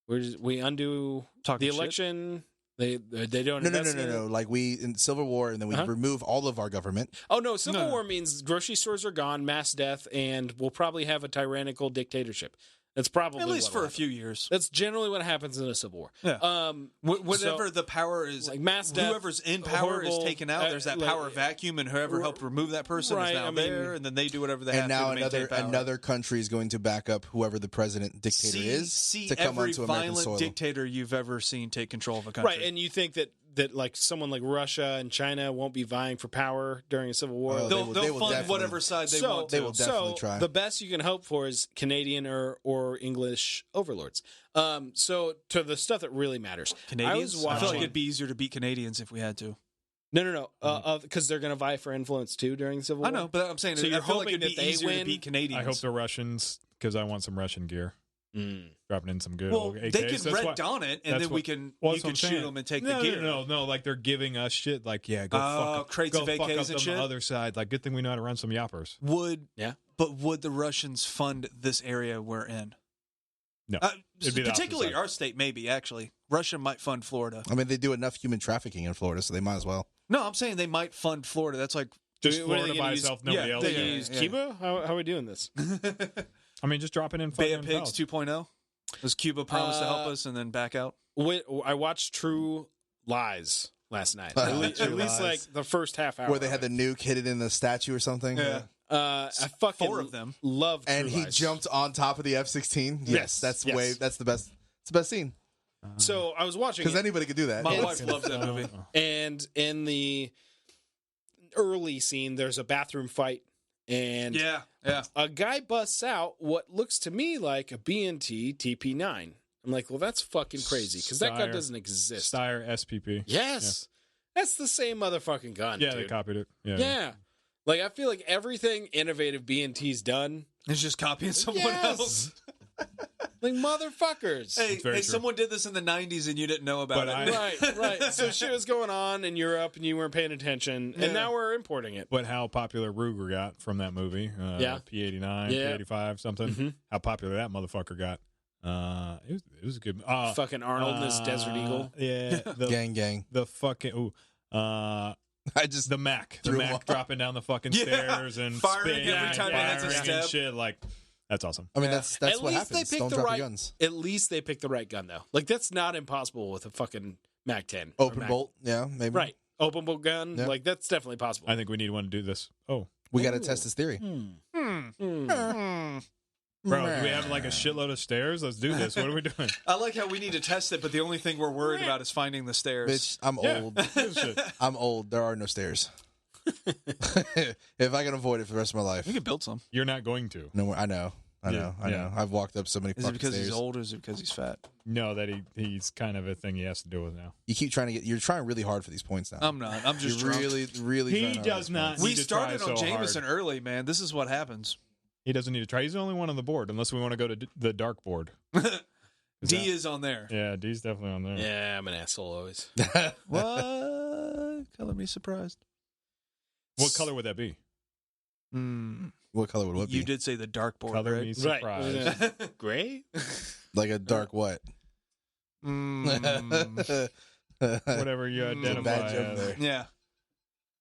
We undo Talking the shit? election. They don't. No. investigate it. Like we in Civil War, and then we remove all of our government. Oh no! Civil No. War means grocery stores are gone, mass death, and we'll probably have a tyrannical dictatorship. That's probably At least what'll for a happen. few years. That's generally what happens in a civil war. Yeah. Whatever so- the power is, like mass death, whoever's in power is horrible, taken out. There's that like- power vacuum, and whoever helped remove that person Right, is now I mean- there, and then they do whatever they have And now to maintain power. another country is going to back up whoever the president dictator is see to come every onto American violent soil. dictator you've ever seen take control of a country. right? And you think that like someone like Russia and China won't be vying for power during a civil war? Oh, they'll they will fund definitely- whatever side they so, want. They will definitely so try. The best you can hope for is Canadian or English overlords. So to the stuff that really matters, Canadians. I was I feel like watching. it'd be easier to beat Canadians if we had to. No, because they're going to vie for influence too during the civil war. I know, but I'm saying So I you're feel like hoping it'd be that they easier to win? beat Canadians. I hope the Russians, because I want some Russian gear. Mm. Dropping in some good Well, old AKs. they can That's red why- dawn it, and that's then what- we can well, you that's what can I'm shoot saying. them and take no, the gear. No, like they're giving us shit. Like, yeah, go fuck up, crates go of fuck AKs up and on shit? the other side. Like, good thing we know how to run some yappers. But would the Russians fund this area we're in? No, it'd be the particularly opposite our state, maybe actually. Russia might fund Florida. I mean, they do enough human trafficking in Florida, so they might as well. No, I'm saying they might fund Florida. That's like Just What are they Florida gonna by use? itself, nobody else. They yeah, use yeah. Cuba? How are we doing this? I mean, just dropping in Bay fucking of Pigs Pals. 2.0. Does Cuba promise to help us and then back out? I watched True Lies last night. True At least Lies. like the first half hour. Where they had the nuke hit it in the statue or something. Yeah. I fucking 4 of them. love True And he Lies. jumped on top of the F-16. Yes, That's yes. that's the best. It's the best scene So I was watching because it, anybody could do that. My It's- wife loves that movie. and in the early scene, there's a bathroom fight, and Yeah. a guy busts out what looks to me like a B&T TP9. I'm like, well, that's fucking crazy because that gun Steyr. doesn't exist. Steyr SPP. Yes, that's the same motherfucking gun. Yeah, dude. they copied it. Yeah. Yeah. Like, I feel like everything innovative B&T's done. It's just copying someone Yes. else. Like, motherfuckers. Hey, It's very true. someone did this in the 90s and you didn't know about But it. Right. So shit was going on in Europe and you weren't paying attention. Yeah. And now we're importing it. But how popular Ruger got from that movie? Yeah. P89, Yeah. P85, something. Mhm. How popular that motherfucker got? It was a good. Fucking Arnold and his Desert Eagle. Yeah. The, gang. the fucking. I just The Mac Threw him off. dropping down the fucking Yeah. stairs and Firing spinning, every time he has a firing step. and shit. Like, that's awesome. I mean, Yeah. that's At what least they happens. picked Don't the drop right your guns. At least they picked the right gun though. Like, that's not impossible with a fucking Mac 10. or Open Mac- bolt, yeah, maybe. Right. Open bolt gun. Yeah. Like, that's definitely possible. I think we need one to do this. Oh, We got to test this theory. bro, do we have like a shitload of stairs? Let's do this. What are we doing? I like how we need to test it, but the only thing we're worried about is finding the stairs. Bitch, I'm Yeah. old. Good shit. I'm old. There are no stairs. If I can avoid it for the rest of my life, We could build some. You're not going to. no, I know. I Yeah, know. I yeah. know. I've walked up so many Is it fucking because stairs. he's old or is it because he's fat? No, that he's kind of a thing he has to deal with now. You keep trying to get. You're trying really hard for these points now. I'm not. I'm just You're drunk. really. He trying hard does for these not points. We need to try started on so Jameson hard. early, man. This is what happens. He doesn't need to try. He's the only one on the board, unless we want to go to the dark board. D is on there. Yeah, D's definitely on there. Yeah, I'm an asshole always. What? Color me surprised. What color would that be? What color would what You be? did say the dark board, Color right? me surprised. Right. Gray? Like a dark what? Whatever you It's a identify bad joke as. there. Yeah.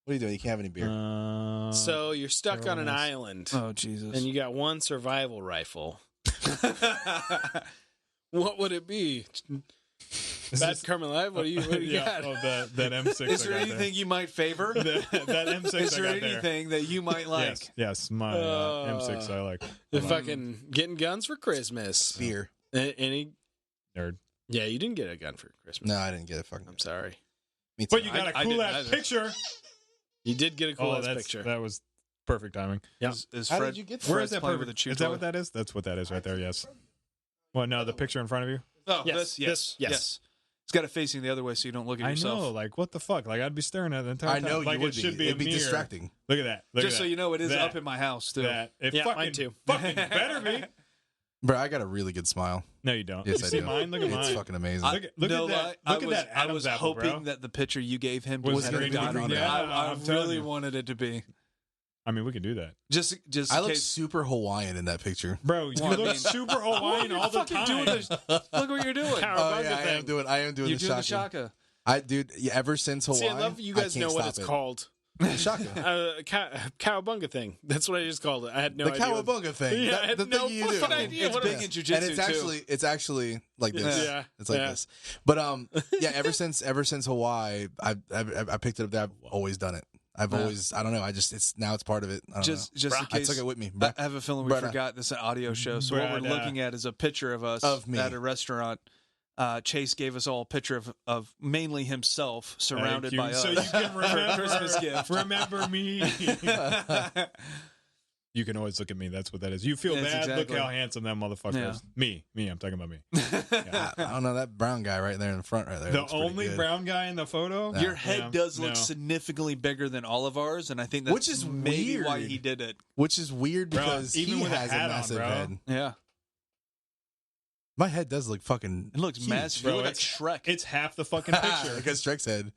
What are you doing? You can't have any beer. So you're stuck on an nice. island Oh Jesus. and you got one survival rifle. What would it be? Is Bad this- Carmen Live? What do you yeah, got? oh, that M6. Is there I got anything you might favor? there. that M6 Is there I got there. anything that you might like? Yes, my M6 I like. You're fucking getting guns for Christmas. Beer. Any? Nerd. Yeah, you didn't get a gun for Christmas. No, I didn't get it. Fucking. I'm sorry. Me too. But you got a I cool didn't ass either. picture. You did get a cool ass that's- picture. That was perfect timing. Yeah. Is How Fred, did you get that? Where Fred's is that playing perfect? with a chew Is that toy? what that is? That's what that is right there. Yes. Well, no, the picture in front of you. Oh, Yes, this, yes, yes. yes. It's got it facing the other way so you don't look at I yourself. know, like what the fuck? Like I'd be staring at it the entire I time. know like you would it should be. It'd a be mirror. distracting. Look at that. Look Just at so that. you know, it is That- up in my house too. That it Yeah, fucking, mine too. fucking better be. Bro, I got a really good smile. No, you don't. Yes, you I see do. mine? Look at It's mine. fucking amazing. Look at that. Look at that I Adam's was apple, hoping bro. that the picture you gave him Was had gonna a be dot green. on it. Yeah, I I'm telling really you. wanted it to be. I mean, we can do that, Just I in look case. super Hawaiian in that picture. bro. You Well, I look mean- super Hawaiian all the fucking time. doing this. Look what you're doing. Cowabunga yeah, I am thing. doing. I am doing You're the doing the shaka. shaka. Dude, ever since Hawaii, See, I love you guys can't know what stop it's it. called. Shaka. Cowabunga thing. That's what I just called it. I had no The idea. cowabunga thing. Yeah, That- I had the no thing you do. fucking idea It's what big it in was. jujitsu And it's actually like this. Yeah. It's like Yeah. this. But yeah, ever since Hawaii, I picked it up there. I've always done it. I've Yeah. always, I don't know. It's now it's part of it. I don't Just in know. I case. took it with me. I have a feeling we Brother. forgot this is an audio show. So what we're Brother. looking at is a picture of us Of me. at a restaurant. Chase gave us all a picture of mainly himself surrounded by us. So you can for remember a Christmas gift. Remember me. You can always look at me. That's what that is. You feel Yes, bad. exactly. Look how handsome that motherfucker Yeah. is. Me. I'm talking about me. I don't know, that brown guy right there in the front right there. The looks pretty only good. brown guy in the photo. Yeah. Your head Yeah. does look No. significantly bigger than all of ours, and I think that's Which is maybe weird. why he did it. Which is weird Bro, because even he with a has a hat on, massive bro. head. Yeah, My head does look fucking. it looks huge. massive. bro, You look like it's- Shrek. It's half the fucking picture. Look at Shrek's head.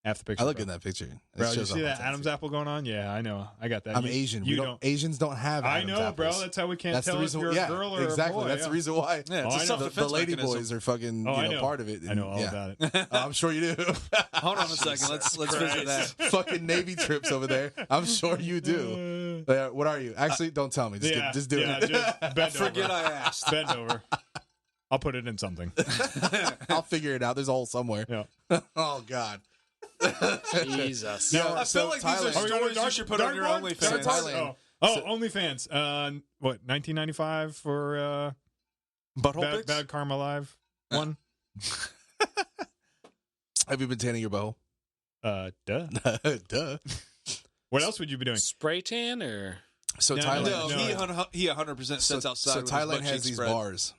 Half the picture. I look bro. in that picture. It Bro, you shows see up on that top, Adam's too. apple going on? Yeah, I know. I got that. I'm You- Asian. You We don't. Asians don't have. I Adam's know, bro. apples. That's how we can't That's tell the reason. if you're Yeah, a girl or exactly. a boy. That's yeah. the reason why. Yeah, Oh, it's I a know. The self-defense lady mechanism. boys are fucking Oh, I know. part of it. I know all Yeah. about it. I'm sure you do. Hold on a second. Let's visit that. Fucking Navy trips over there. I'm sure you do. What are you? Actually, don't tell me. Just do it. Just bend Forget over. I asked. Bend over. I'll put it in something. I'll figure it out. There's a hole somewhere. Yeah. Oh God. Jesus. Yeah, I feel like these are Thailand. stories you should put on your Dartboard? OnlyFans. Thailand. Oh, So- OnlyFans. What? 1995 for Butthole Bad, pics? Bad Karma Live one. Have you been tanning your bow? Duh. Duh. What else would you be doing? Spray tan or So No, Thailand. No, he 100% sits outside. So with his Thailand butt has cheeks these spread. bars,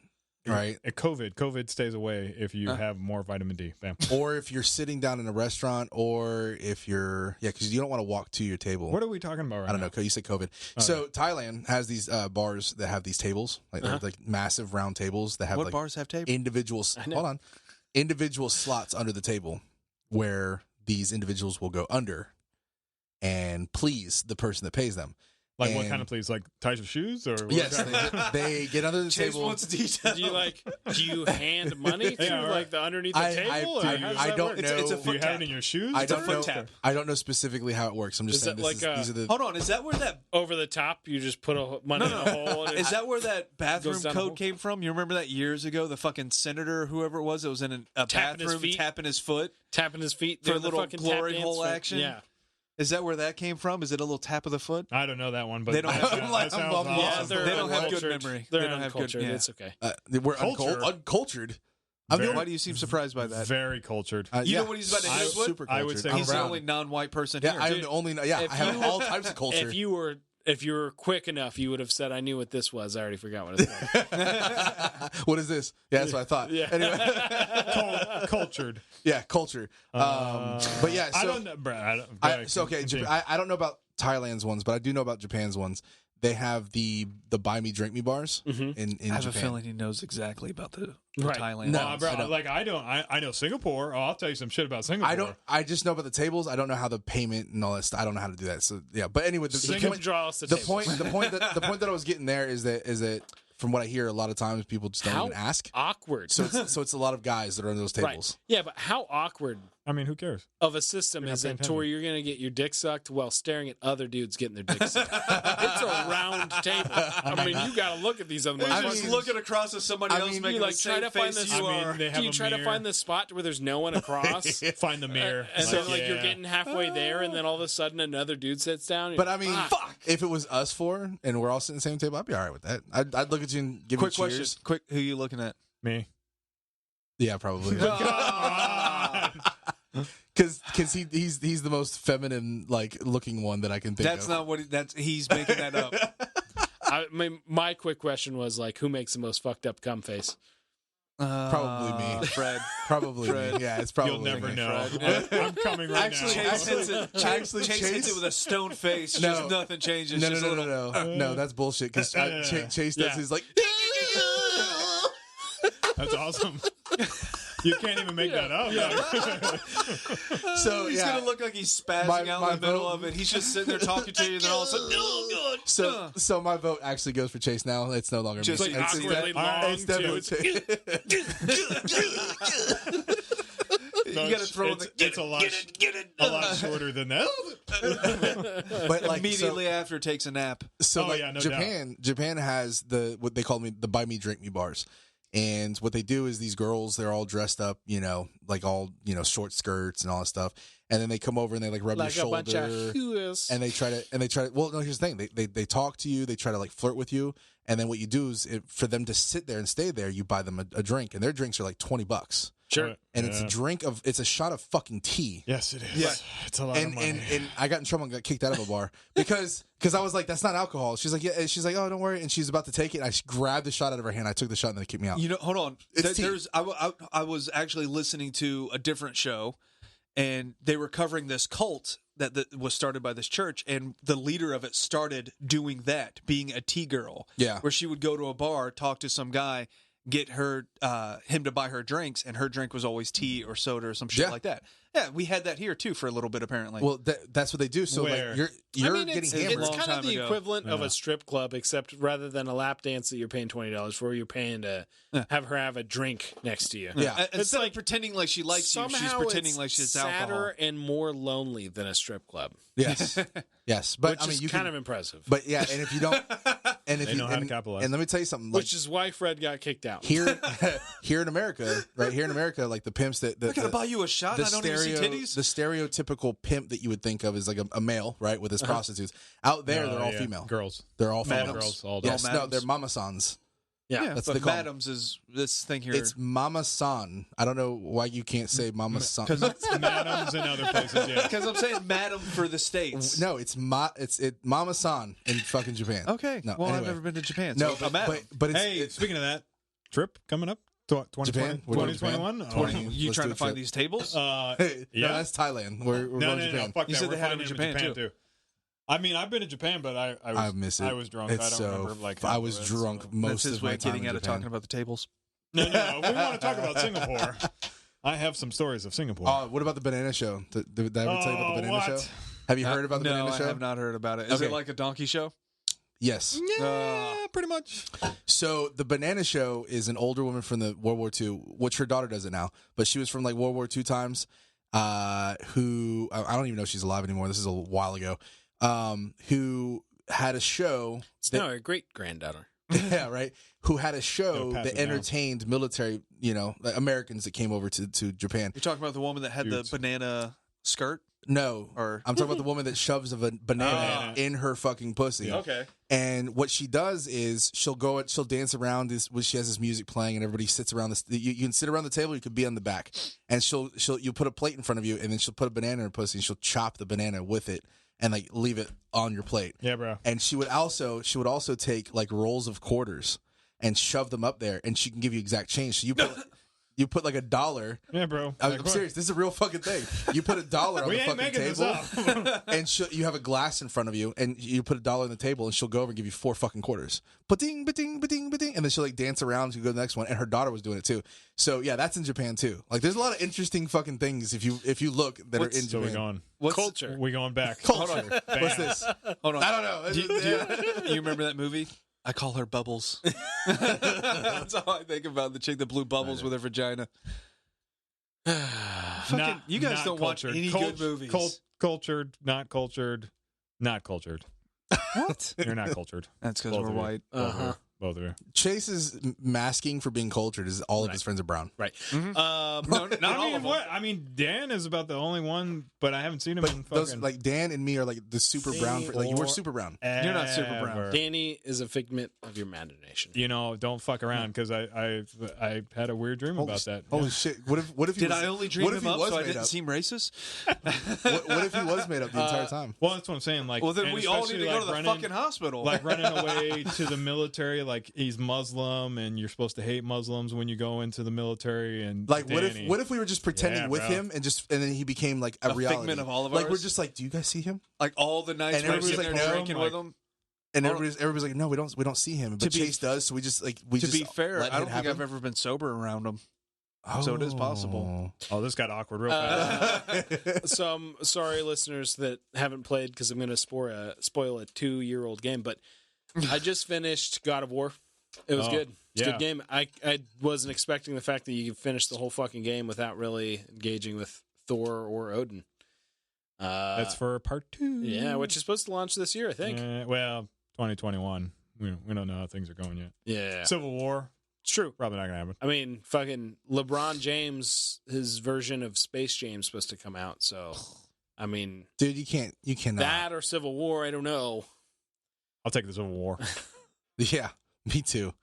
right? COVID stays away if you have more vitamin D. Bam. Or if you're sitting down in a restaurant, or if you're because you don't want to walk to your table. What are we talking about right I don't now? know. You said COVID. Oh, So Thailand has these bars that have these tables, like massive round tables that have What like bars have tables? individuals. Hold on, individual slots under the table where these individuals will go under and please the person that pays them. Like what And- kind of please? Like ties of shoes or what Yes, kind of- they get under the Chase table. wants details. do you hand money through Yeah, right. like the underneath the table? or how does I that don't work? know. It's a Do you foot have tap. it in your shoes? I It's a don't foot know. tap. I don't know specifically how it works. I'm just Is saying that this like these are the. Hold on, is that where that Over the top, you just put a money in a hole. And is that where that bathroom Goes down the hole. code came from? You remember that years ago? The fucking senator, or whoever it was in a Tapping his bathroom, feet? tapping his foot. tapping his feet For a doing the little fucking glory tap dance hole for- action? Yeah, Is that where that came from? Is it a little tap of the foot? I don't know that one, but They don't that have- sounds- I'm like, that I'm sounds lost. awesome. they're They don't have good uncultured. memory. They're They don't have good- uncultured. yeah. It's okay. We're Cultured? uncultured. Why do you seem surprised by that? Very cultured. You know what he's about to hit us with? Super I cultured. would say I'm He's the brown. only non-white person Yeah, here. I am the only. Yeah, if I have you- all types of culture. If you were quick enough, you would have said, "I knew what this was." I already forgot what it's called. What is this? Yeah, that's what I thought. Yeah. Anyway, Cultured. yeah, culture. But yeah, so I don't know. Bro, I don't, so okay, continue. I don't know about Thailand's ones, but I do know about Japan's ones. They have the buy me drink me bars in I have Japan. a feeling he knows exactly about the Right. Thailand. No, ones. bro, I don't. like I don't. I know Singapore. Oh, I'll tell you some shit about Singapore. I don't. I just know about the tables. I don't know how the payment and all that stuff. I don't know how to do that. So yeah. But anyway, the You point, draw us the the tables. point that I was getting there is that from what I hear, a lot of times people just don't How even ask. awkward. So it's a lot of guys that are on those right. tables. Yeah, but how awkward I mean, who cares? of a system You're not is paying it to where you're going to get your dick sucked while staring at other dudes getting their dick sucked? It's a round table. I mean, you got to look at these other He's ones. just looking across at somebody I else mean, making you like the try same to find face this. you I mean, are. they Do have you a try to mirror. find the spot where there's no one across? Find the mirror. And then, like, you're yeah. getting halfway there, and then all of a sudden another dude sits down. and But you're I mean, like, if it was us four and we're all sitting at the same table, I'd be all right with that. I'd look at you and give Quick you question. cheers. Quick, who you looking at? Me. Yeah, probably. Come on. Because he's the most feminine like looking one that I can think That's of. not what he's making that up. My quick question was like, who makes the most fucked up cum face? Probably me. Fred. Probably me. Yeah, it's probably You'll never me. know. Fred. I'm coming right Actually, now. Chase hits it with a stone face. No. Just nothing changes. No, just no, a no, little, no, no. That's bullshit. Because Chase does Yeah. his like. That's awesome. You can't even make that up. So he's yeah. gonna look like he's spazzing My- out my in the middle vote- of it. He's just sitting there talking to you, and then all of a sudden, oh god. So my vote actually goes for Chase now. It's no longer Just me. like It's awkwardly long, it's definitely You gotta throw in the it's a lot, a lot shorter than that. But like immediately after takes a nap. So Oh, like yeah, no Japan has what they call the buy me drink me bars. And what they do is these girls, they're all dressed up, like all, short skirts and all that stuff. And then they come over and they like rub Like your a bunch shoulder. of hooers. And they try to, well, no, here's the thing. They talk to you. They try to like flirt with you. And then what you do is for them to sit there and stay there, you buy them a drink. And their drinks are like $20. Sure. And it's a shot of fucking tea. Yes, it is. Yeah. It's a lot of And, money. and I got in trouble and got kicked out of a bar because I was like, that's not alcohol. She's like, yeah. And she's like, oh, don't worry. And she's about to take it. I grabbed the shot out of her hand. I took the shot and then they kicked me out. Hold on. It's tea. I was actually listening to a different show, and they were covering this cult that was started by this church, and the leader of it started doing that, being a tea girl. Yeah. Where she would go to a bar, talk to some guy, get him to buy her drinks, and her drink was always tea or soda or some shit Yeah. like that. Yeah, we had that here too for a little bit apparently. Well, that's what they do. So Where? like you're I mean, getting it's hammered. long kind time of the ago. equivalent of Yeah. a strip club, except rather than a lap dance that you're paying $20 for, you're paying to have her have a drink next to you. Yeah. Instead It's of like pretending like she likes you, she's Somehow pretending it's like she's sadder alcohol. and more lonely than a strip club, Yes, yes. But which I mean, is you kind can, of impressive. But yeah, and if you don't, and if They you know how to capitalize. and let me tell you something. Like, Which is why Fred got kicked out. here, here in America, right here in America, like the pimps that I gotta buy you a shot. the And I don't even see titties. the stereotypical pimp that you would think of is like a male, right, with his prostitutes. Out there, No, they're all yeah. female. Girls. They're all All female. girls. All day. Yes, All no, madams. they're mama sans. Yeah. That's but what they call 'em. madams is this thing here. It's mama san. I don't know why you can't say mama san. Because madams and other places, yeah. because I'm saying madam for the states. No, it's mama san in fucking Japan. Okay. No, well, anyway. I've never been to Japan. No, So a madam. but it's, Hey, speaking of that, trip coming up? Japan? 2020, We're going to Japan? 2021? 20. you Let's trying do to a find trip. these tables? No, Yeah. that's Thailand. We're No, going no, to no, Japan. fuck You that. said We're they had them flying in into Japan, Japan, too. I mean, I've been to Japan, but I miss it. I was drunk. It's I don't so. remember like I half was of it, drunk so. most That's his of way my of time getting in out of Japan. talking about the tables. No, we want to talk about Singapore. I have some stories of Singapore. What about the banana show? Did I ever tell you about the banana what? show? Have you heard about the no, banana I show? have not heard about it. Is Okay. it like a donkey show? Yes. Yeah, pretty much. So the banana show is an older woman from the World War II, which her daughter does it now, but she was from like World War II times. Who I don't even know if she's alive anymore. This is a while ago. Who had a show? It's now her great granddaughter. Yeah, right. Who had a show Gotta pass that it down. entertained military, like Americans that came over to Japan. You're talking about the woman that had Dudes. the banana skirt? No, Or- I'm talking about the woman that shoves a banana in her fucking pussy. Okay. And what she does is she'll dance around this when she has this music playing and everybody sits around this. You can sit around the table, you could be on the back, and you put a plate in front of you, and then she'll put a banana in her pussy and she'll chop the banana with it and like leave it on your plate. Yeah, bro. And she would also take like rolls of quarters and shove them up there, and she can give you exact change. So you put like $1. Yeah, bro. I'm Like, what? serious. This is a real fucking thing. You put $1 on We the ain't fucking making this table, up. and you have a glass in front of you, and you put $1 on the table, and she'll go over and give you 4 fucking quarters. Ba-ding, ba-ding, ba-ding, ba-ding, and then she'll like dance around to go to the next one. And her daughter was doing it too. So yeah, that's in Japan too. Like, there's a lot of interesting fucking things if you look that are in So we're Japan. going. What's Culture. We going back. Culture. Bam. What's this? Hold on. I don't know. Do you remember that movie? I call her Bubbles. That's all I think about, the chick that blew bubbles with her vagina. Fucking, you guys not don't watch cultured. any good movies. Cultured, not cultured, not cultured. What? You're not cultured. That's because Both we're of you. white. Both of you. Uh-huh. both of you. Chase is masking for being cultured. Is all of Right. his friends are brown. Right. No, not all of them. What? I mean, Dan is about the only one, but I haven't seen him in But those fucking. like Dan and me are like the super brown. Like you were super brown. You're not super brown. ever. Danny is a figment of your imagination. You know, don't fuck around because I had a weird dream about that. Holy shit! What if he Did was, I only dream what if him he up was so I made didn't up? seem racist? What if he was made up the entire time? Well, that's what I'm saying. Like, Well, then and we all need especially, to go like, to the running- fucking hospital. Like running away to the military, like he's Muslim, and you're supposed to hate Muslims when you go into the military. And Like Danny, what if we were just pretending Yeah, with bro. him and then he became like a reality figment of all of like we're ours? just like, do you guys see him? Like all the nights And we're everybody's sitting like, there no, drinking like- with him. And Well, everybody's like, no, we don't see him. But to be- Chase does, so we just To just be fair, let I it don't think happen. I've ever been sober around him. So it is possible. Oh, this got awkward real fast. So I'm sorry, listeners that haven't played, because I'm going to spoil a 2-year-old game. But I just finished God of War. It was Oh, good. It's a yeah. good game. I wasn't expecting the fact that you could finish the whole fucking game without really engaging with Thor or Odin. That's for part 2. Yeah, which is supposed to launch this year, I think. Well, 2021. We don't know how things are going yet. Yeah, Civil War, it's true. probably not gonna happen. I mean, fucking LeBron James, his version of Space Jam's supposed to come out. So, I mean, Dude, you cannot. that or Civil War, I don't know. I'll take the Civil War. Yeah, me too.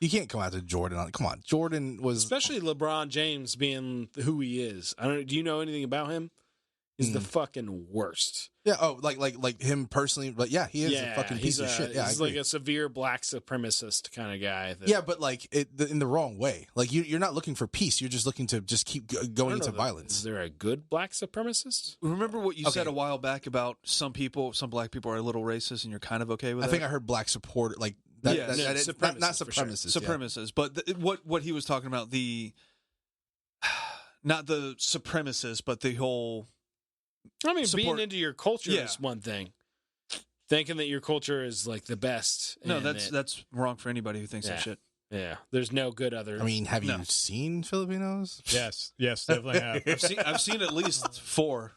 You can't come after Jordan on. Come on, Jordan was Especially LeBron James being who he is. I don't. Do you know anything about him? He's the fucking worst. yeah. Oh, like him personally, but yeah, he is a fucking piece of shit. Yeah, I he's agree. like a severe black supremacist kind of guy. That, Yeah, but like in the wrong way. Like you're not looking for peace. You're just looking to just keep I going don't into know that- violence. Is there a good black supremacist? Remember what you said Okay. a while back about some black people are a little racist, and you're kind of okay with I that? think I heard black support like that. Yeah, that, no, that is- not supremacists, for sure. supremacists. yeah. supremacists. But what he was talking about, the not the supremacists, but the whole I mean, Support- being into your culture Yeah. is one thing. Thinking that your culture is like the best. no, and that's wrong for anybody who thinks Yeah. that shit. yeah. There's no good other. I mean, have No. you seen Filipinos? yes, definitely have. I've seen at least 4.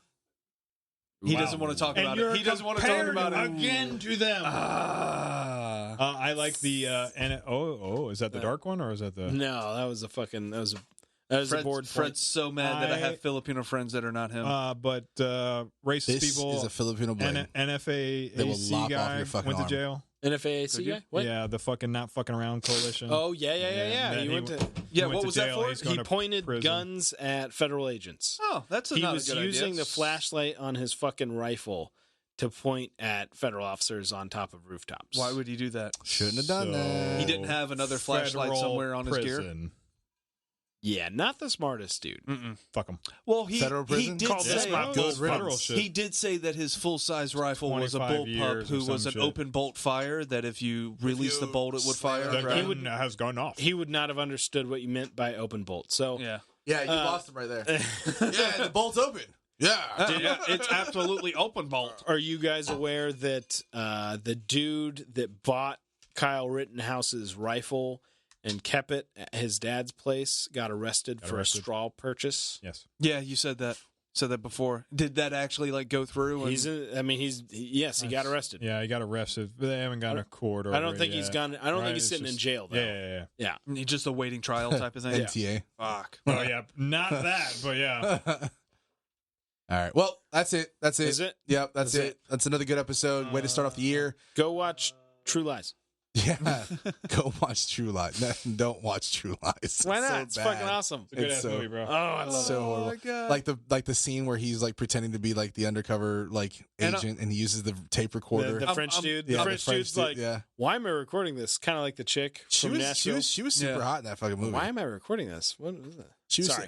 He Wow. doesn't want to talk And about you're it. He doesn't want to talk about it again to them. Ah. I like the is that the dark one or is that the? No, that was a board. Fred's so mad that I I- have Filipino friends that are not him. But racist This people. is a Filipino blade. NFA They will AC lop off guy your fucking went to arm. jail. NFAC guy? What? Yeah, the fucking not fucking around coalition. Oh yeah. and He then went to. Yeah, went what to was that jail. for? He's going He to pointed prison. guns at federal agents. Oh, that's He not was a good using idea. the flashlight on his fucking rifle to point at federal officers on top of rooftops. Why would he do that? Shouldn't have done that. He didn't have another flashlight Federal somewhere on his gear? prison. Yeah, not the smartest dude. Fuck him. Well, he Federal he prison? did Called say this Good Good federal riddance. shit. he did say that his full size rifle was a 25 bullpup years or who was some an shit. open bolt fire. That if you release the bolt, it would fire. The The Right. gun has gone off. He would not have understood what you meant by open bolt. So Yeah, Yeah, you lost him right there. Yeah, the bolt's open. Yeah. yeah, it's absolutely open bolt. are you guys aware that the dude that bought Kyle Rittenhouse's rifle and kept it at his dad's place got arrested for arrested. a straw purchase? Yes. Yeah, you said that before. Did that actually go through? And, Yes, he got arrested. Yeah, he got arrested, but they haven't gone to court. I don't over it think he's yet. gone. I don't Right, think he's it's sitting in just- jail though. Yeah. he's just a waiting trial type of thing. NTA. Fuck. Oh yeah, not that, but yeah. All right. Well, that's it. That's it. Is it? Yep, that's Is it. That's another good episode. Way to start off the year. Go watch True Lies. Yeah. Go watch True Lies. No, don't watch True Lies. Why not? So It's bad. fucking awesome. It's a good It's ass so- movie, bro. Oh, I love So it. horrible. my God. Like the scene where he's like pretending to be like the undercover like And agent and he uses the tape recorder. The French dude. The yeah, French the dude's dude, like, yeah. why am I recording this? Kind of like the chick She from was Nashville. she was super Yeah. hot in that fucking movie. Why am I recording this? What is that?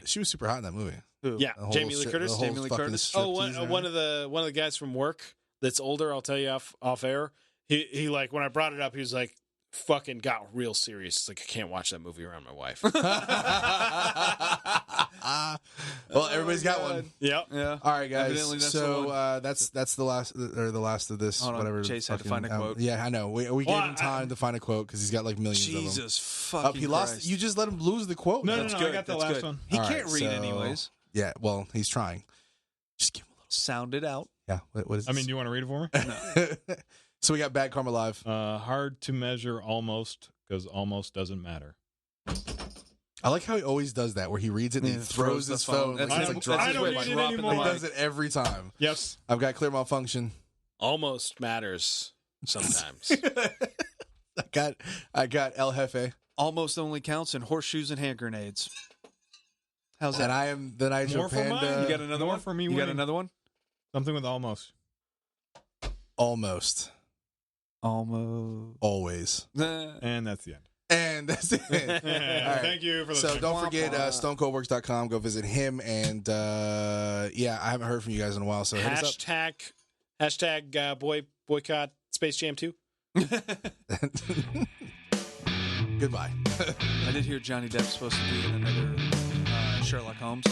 She was super hot in that movie. Yeah, The whole Jamie Lee shit- Curtis. the whole Jamie Lee fucking Curtis. striptease Oh, and one of the guys from work that's older. I'll tell you off air. He like when I brought it up, he was like, fucking got real serious. It's like I can't watch that movie around my wife. Well, everybody's got one. Yep. Yeah. All right, guys. Evidently that's the So one. that's the last of this. Hold on, Whatever. Chase had to fucking- find a quote. Yeah, I know. We gave Well, him time to find a quote because he's got like millions of them. Jesus fucking He lost. Christ. You just let him lose the quote. No, man. no, That's I good. got the That's last good. one. He All can't right, read so- anyways. Yeah. Well, he's trying. Just give him Sound it out. a little. Yeah. What is I mean, this? do you want to read it for me? So we got Bad Karma Live. Hard to measure almost because almost doesn't matter. I like how he always does that, where he reads it and he throws his phone. Like, That's it's his- like that's his dropping way it. of need it dropping the anymore. He mic. does it every time. Yes. I've got clear malfunction. Almost matters sometimes. I got El Jefe. Almost only counts in horseshoes and hand grenades. How's And that? I am the Nitro More for mine? Panda. You got another More one for me You got winning. another one? Something with almost. Almost. Almost. Always. And that's the end. And that's it. All right. Thank you for So listening. don't forget stonecoldworks.com. Go visit him. And yeah, I haven't heard from you guys in a while. So hit us up. Hashtag boycott Space Jam 2. Goodbye. I did hear Johnny Depp's supposed to be in another Sherlock Holmes.